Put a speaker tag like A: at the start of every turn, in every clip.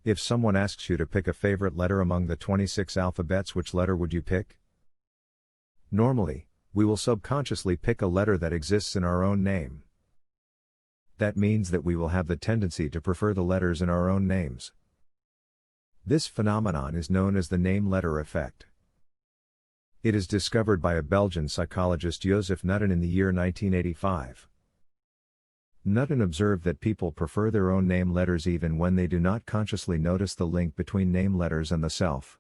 A: If someone asks you to pick a favorite letter among the 26 alphabets, which letter would you pick? Normally, we will subconsciously pick a letter that exists in our own name. That means that we will have the tendency to prefer the letters in our own names. This phenomenon is known as the name-letter effect. It is discovered by a Belgian psychologist Jozef Nuttin in the year 1985. Nuttin observed that people prefer their own name letters even when they do not consciously notice the link between name letters and the self.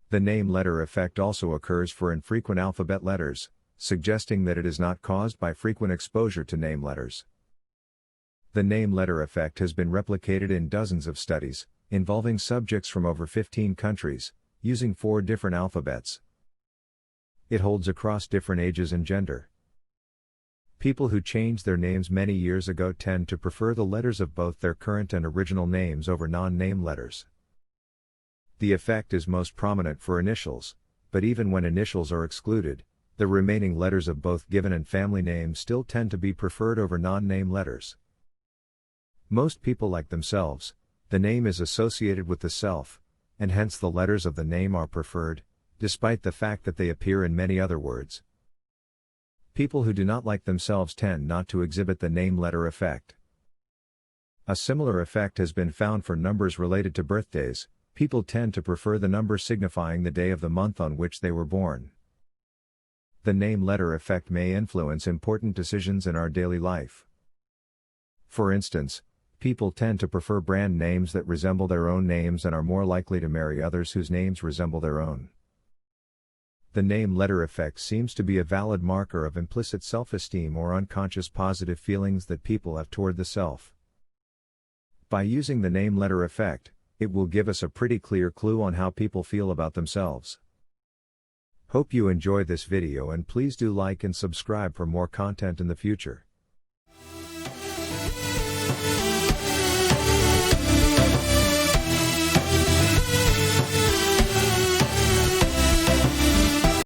A: The name-letter effect also occurs for infrequent alphabet letters, suggesting that it is not caused by frequent exposure to name letters. The name-letter effect has been replicated in dozens of studies, involving subjects from over 15 countries, using 4 different alphabets. It holds across different ages and gender. People who changed their names many years ago tend to prefer the letters of both their current and original names over non-name letters. The effect is most prominent for initials, but even when initials are excluded, the remaining letters of both given and family names still tend to be preferred over non-name letters. Most people like themselves, the name is associated with the self, and hence the letters of the name are preferred, despite the fact that they appear in many other words. People who do not like themselves tend not to exhibit the name-letter effect. A similar effect has been found for numbers related to birthdays. People tend to prefer the number signifying the day of the month on which they were born. The name-letter effect may influence important decisions in our daily life. For instance, people tend to prefer brand names that resemble their own names and are more likely to marry others whose names resemble their own. The name-letter effect seems to be a valid marker of implicit self-esteem or unconscious positive feelings that people have toward the self. By using the name-letter effect, it will give us a pretty clear clue on how people feel about themselves. Hope you enjoyed this video and please do like and subscribe for more content in the future.